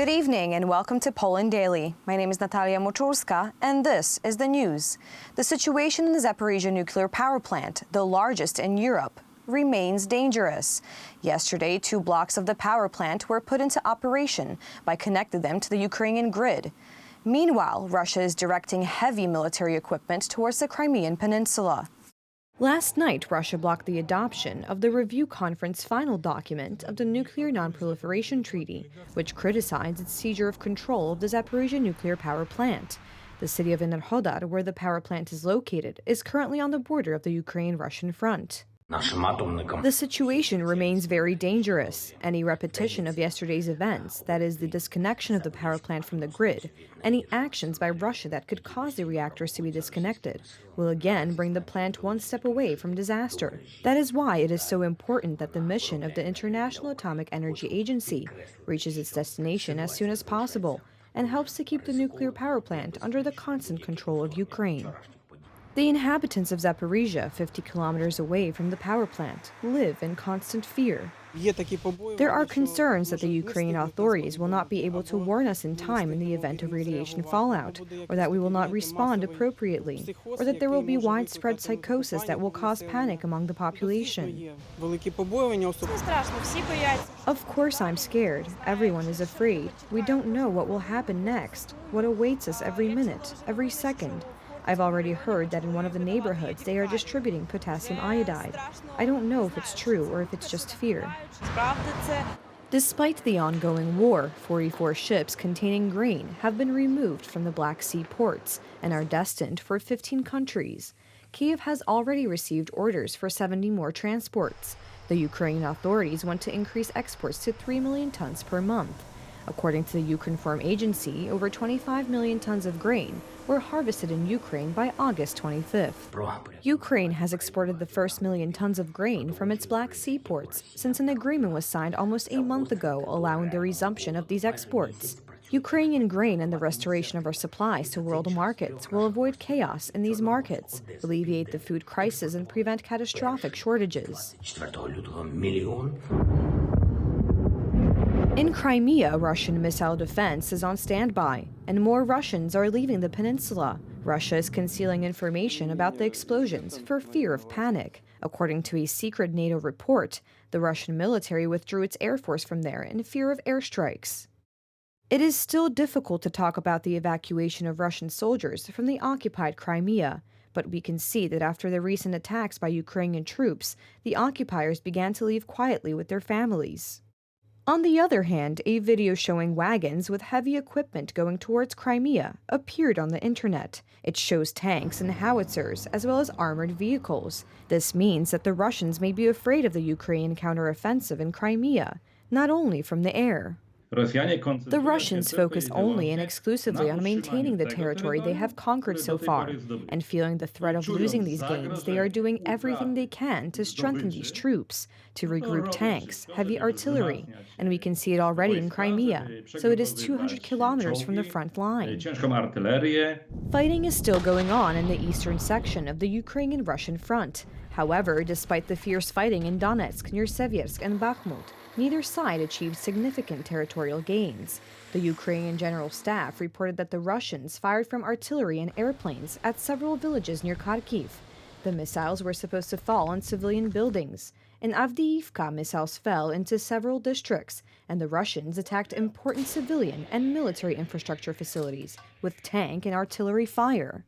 Good evening and welcome to Poland Daily. My name is Natalia Moczulska and this is the news. The situation in the Zaporizhzhia nuclear power plant, the largest in Europe, remains dangerous. Yesterday, 2 blocks of the power plant were put into operation by connecting them to the Ukrainian grid. Meanwhile, Russia is directing heavy military equipment towards the Crimean Peninsula. Last night, Russia blocked the adoption of the Review Conference final document of the Nuclear Non-Proliferation Treaty, which criticized its seizure of control of the Zaporizhzhia nuclear power plant. The city of Enerhodar, where the power plant is located, is currently on the border of the Ukraine-Russian front. The situation remains very dangerous. Any repetition of yesterday's events, that is, the disconnection of the power plant from the grid, any actions by Russia that could cause the reactors to be disconnected, will again bring the plant one step away from disaster. That is why it is so important that the mission of the International Atomic Energy Agency reaches its destination as soon as possible and helps to keep the nuclear power plant under the constant control of Ukraine. The inhabitants of Zaporizhzhia, 50 kilometers away from the power plant, live in constant fear. There are concerns that the Ukrainian authorities will not be able to warn us in time in the event of radiation fallout, or that we will not respond appropriately, or that there will be widespread psychosis that will cause panic among the population. Of course I'm scared. Everyone is afraid. We don't know what will happen next, what awaits us every minute, every second. I've already heard that in one of the neighborhoods they are distributing potassium iodide. I don't know if it's true or if it's just fear. Despite the ongoing war, 44 ships containing grain have been removed from the Black Sea ports and are destined for 15 countries. Kyiv has already received orders for 70 more transports. The Ukrainian authorities want to increase exports to 3 million tons per month. According to the Ukrinform agency, over 25 million tons of grain were harvested in Ukraine by August 25th. Ukraine has exported the first million tons of grain from its Black Sea ports since an agreement was signed almost a month ago allowing the resumption of these exports. Ukrainian grain and the restoration of our supplies to world markets will avoid chaos in these markets, alleviate the food crisis, and prevent catastrophic shortages. In Crimea, Russian missile defense is on standby, and more Russians are leaving the peninsula. Russia is concealing information about the explosions for fear of panic. According to a secret NATO report, the Russian military withdrew its air force from there in fear of airstrikes. It is still difficult to talk about the evacuation of Russian soldiers from the occupied Crimea, but we can see that after the recent attacks by Ukrainian troops, the occupiers began to leave quietly with their families. On the other hand, a video showing wagons with heavy equipment going towards Crimea appeared on the internet. It shows tanks and howitzers, as well as armored vehicles. This means that the Russians may be afraid of the Ukrainian counteroffensive in Crimea, not only from the air. The Russians focus only and exclusively on maintaining the territory they have conquered so far, and feeling the threat of losing these gains, they are doing everything they can to strengthen these troops, to regroup tanks, heavy artillery, and we can see it already in Crimea, so it is 200 kilometers from the front line. Fighting is still going on in the eastern section of the Ukrainian-Russian front. However, despite the fierce fighting in Donetsk, near Seversk and Bakhmut, neither side achieved significant territorial gains. The Ukrainian General Staff reported that the Russians fired from artillery and airplanes at several villages near Kharkiv. The missiles were supposed to fall on civilian buildings. In Avdiivka, missiles fell into several districts, and the Russians attacked important civilian and military infrastructure facilities with tank and artillery fire.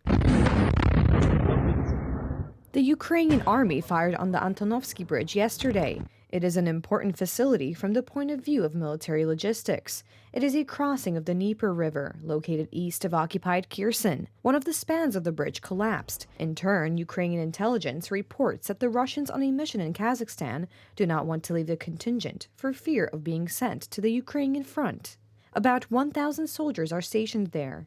The Ukrainian army fired on the Antonovsky Bridge yesterday. It is an important facility from the point of view of military logistics. It is a crossing of the Dnieper River, located east of occupied Kherson. One of the spans of the bridge collapsed. In turn, Ukrainian intelligence reports that the Russians on a mission in Kazakhstan do not want to leave the contingent for fear of being sent to the Ukrainian front. About 1,000 soldiers are stationed there.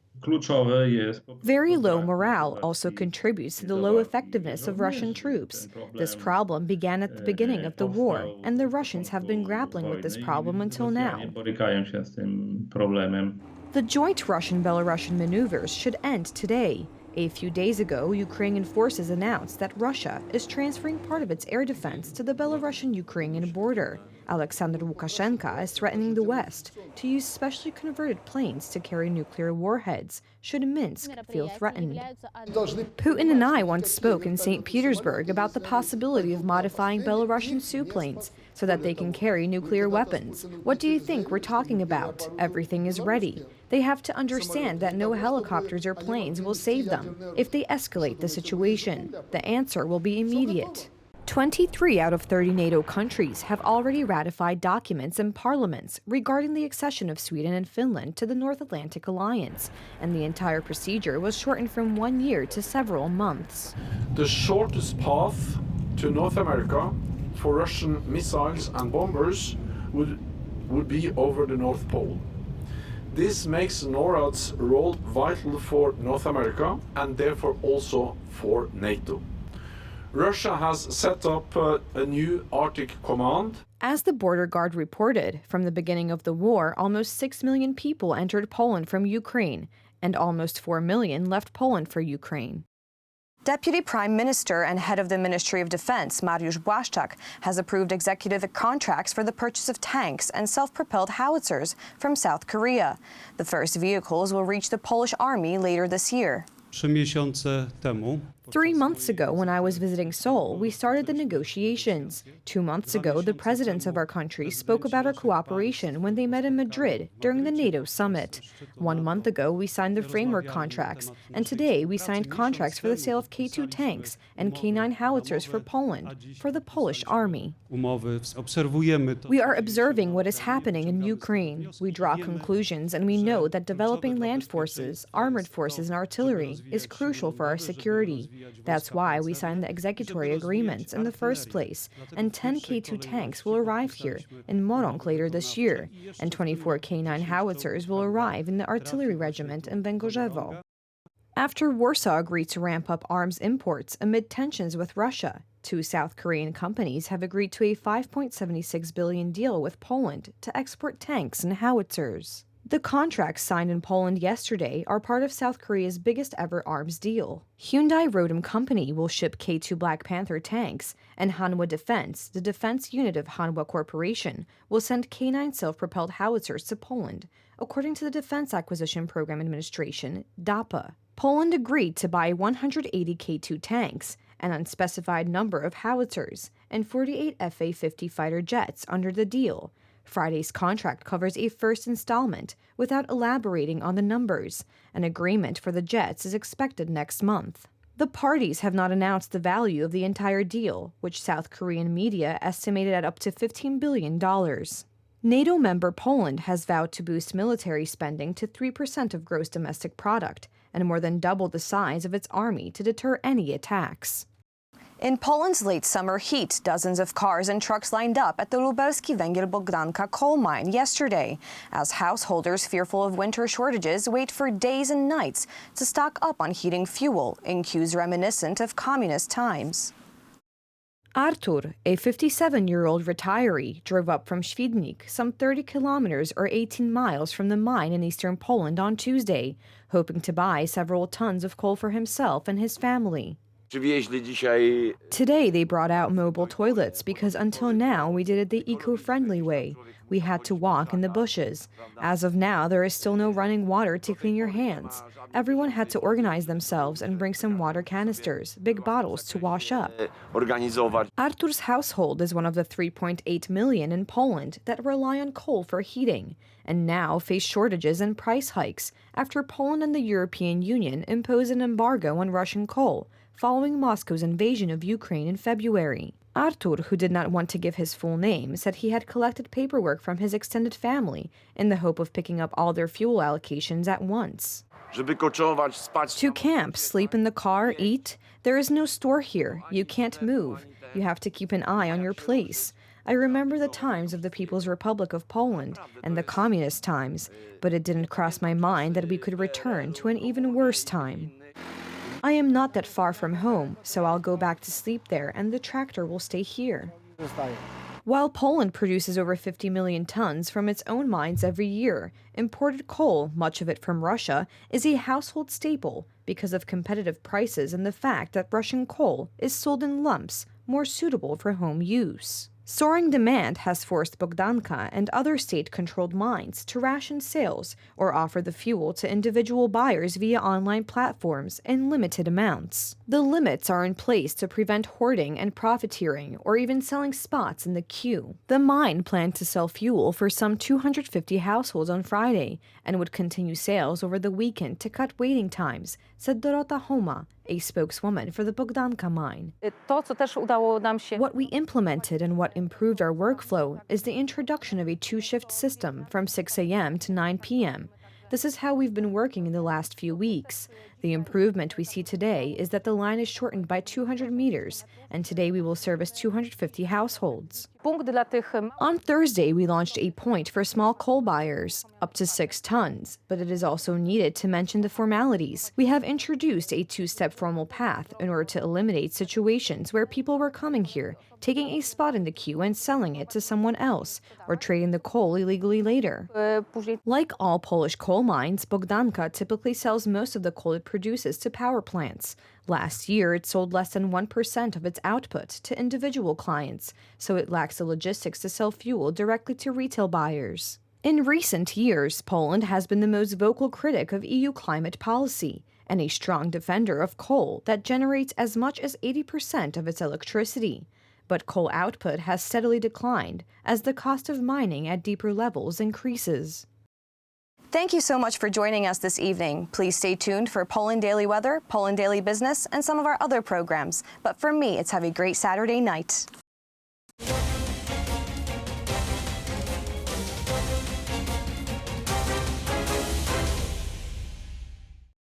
Very low morale also contributes to the low effectiveness of Russian troops. This problem began at the beginning of the war, and the Russians have been grappling with this problem until now. The joint Russian-Belarusian maneuvers should end today. A few days ago, Ukrainian forces announced that Russia is transferring part of its air defense to the Belarusian-Ukrainian border. Alexander Lukashenko is threatening the West to use specially converted planes to carry nuclear warheads should Minsk feel threatened. Putin and I once spoke in St. Petersburg about the possibility of modifying Belarusian Su-planes so that they can carry nuclear weapons. What do you think we're talking about? Everything is ready. They have to understand that no helicopters or planes will save them if they escalate the situation. The answer will be immediate. 23 out of 30 NATO countries have already ratified documents in parliaments regarding the accession of Sweden and Finland to the North Atlantic Alliance, and the entire procedure was shortened from 1 year to several months. The shortest path to North America for Russian missiles and bombers would be over the North Pole. This makes NORAD's role vital for North America and therefore also for NATO. Russia has set up a new Arctic command. As the border guard reported, from the beginning of the war, almost 6 million people entered Poland from Ukraine, and almost 4 million left Poland for Ukraine. Deputy Prime Minister and head of the Ministry of Defense, Mariusz Błaszczak, has approved executive contracts for the purchase of tanks and self-propelled howitzers from South Korea. The first vehicles will reach the Polish army later this year. 3 months ago, when I was visiting Seoul, we started the negotiations. 2 months ago, the presidents of our countries spoke about our cooperation when they met in Madrid during the NATO summit. 1 month ago, we signed the framework contracts, and today we signed contracts for the sale of K2 tanks and K9 howitzers for Poland, for the Polish army. We are observing what is happening in Ukraine. We draw conclusions, and we know that developing land forces, armored forces, and artillery is crucial for our security. That's why we signed the executory agreements in the first place, and 10 K2 tanks will arrive here in Moronk later this year, and 24 K9 howitzers will arrive in the artillery regiment in Węgorzewo. After Warsaw agreed to ramp up arms imports amid tensions with Russia, 2 South Korean companies have agreed to a $5.76 billion deal with Poland to export tanks and howitzers. The contracts signed in Poland yesterday are part of South Korea's biggest ever arms deal. Hyundai Rotem Company will ship K2 Black Panther tanks, and Hanwha Defense, the defense unit of Hanwha Corporation, will send K9 self-propelled howitzers to Poland, according to the Defense Acquisition Program Administration, DAPA. Poland agreed to buy 180 K2 tanks, an unspecified number of howitzers, and 48 Fa-50 fighter jets under the deal. Friday's contract covers a first installment without elaborating on the numbers. An agreement for the jets is expected next month. The parties have not announced the value of the entire deal, which South Korean media estimated at up to $15 billion. NATO member Poland has vowed to boost military spending to 3% of gross domestic product and more than double the size of its army to deter any attacks. In Poland's late summer heat, dozens of cars and trucks lined up at the Lubelski Węgiel Bogdanka coal mine yesterday, as householders fearful of winter shortages wait for days and nights to stock up on heating fuel in queues reminiscent of communist times. Artur, a 57-year-old retiree, drove up from Świdnik, some 30 kilometers or 18 miles from the mine in eastern Poland on Tuesday, hoping to buy several tons of coal for himself and his family. Today they brought out mobile toilets because until now we did it the eco-friendly way. We had to walk in the bushes. As of now, there is still no running water to clean your hands. Everyone had to organize themselves and bring some water canisters, big bottles to wash up. Artur's household is one of the 3.8 million in Poland that rely on coal for heating, and now face shortages and price hikes after Poland and the European Union imposed an embargo on Russian coal, following Moscow's invasion of Ukraine in February. Artur, who did not want to give his full name, said he had collected paperwork from his extended family in the hope of picking up all their fuel allocations at once. To camp, sleep in the car, eat. There is no store here. You can't move. You have to keep an eye on your place. I remember the times of the People's Republic of Poland and the communist times, but it didn't cross my mind that we could return to an even worse time. I am not that far from home, so I'll go back to sleep there and the tractor will stay here. While Poland produces over 50 million tons from its own mines every year, imported coal, much of it from Russia, is a household staple because of competitive prices and the fact that Russian coal is sold in lumps, more suitable for home use. Soaring demand has forced Bogdanka and other state-controlled mines to ration sales or offer the fuel to individual buyers via online platforms in limited amounts. The limits are in place to prevent hoarding and profiteering or even selling spots in the queue. The mine planned to sell fuel for some 250 households on Friday and would continue sales over the weekend to cut waiting times, said Dorota Homa, a spokeswoman for the Bogdanka mine. What we implemented and what improved our workflow is the introduction of a two-shift system from 6 a.m. to 9 p.m. This is how we've been working in the last few weeks. The improvement we see today is that the line is shortened by 200 meters, and today we will service 250 households. On Thursday, we launched a point for small coal buyers, up to 6 tons, but it is also needed to mention the formalities. We have introduced a two-step formal path in order to eliminate situations where people were coming here, taking a spot in the queue and selling it to someone else, or trading the coal illegally later. Like all Polish coal mines, Bogdanka typically sells most of the coal it produces to power plants. Last year, it sold less than 1% of its output to individual clients, so it lacks the logistics to sell fuel directly to retail buyers. In recent years, Poland has been the most vocal critic of EU climate policy and a strong defender of coal that generates as much as 80% of its electricity. But coal output has steadily declined as the cost of mining at deeper levels increases. Thank you so much for joining us this evening. Please stay tuned for Poland Daily Weather, Poland Daily Business, and some of our other programs. But for me, it's have a great Saturday night.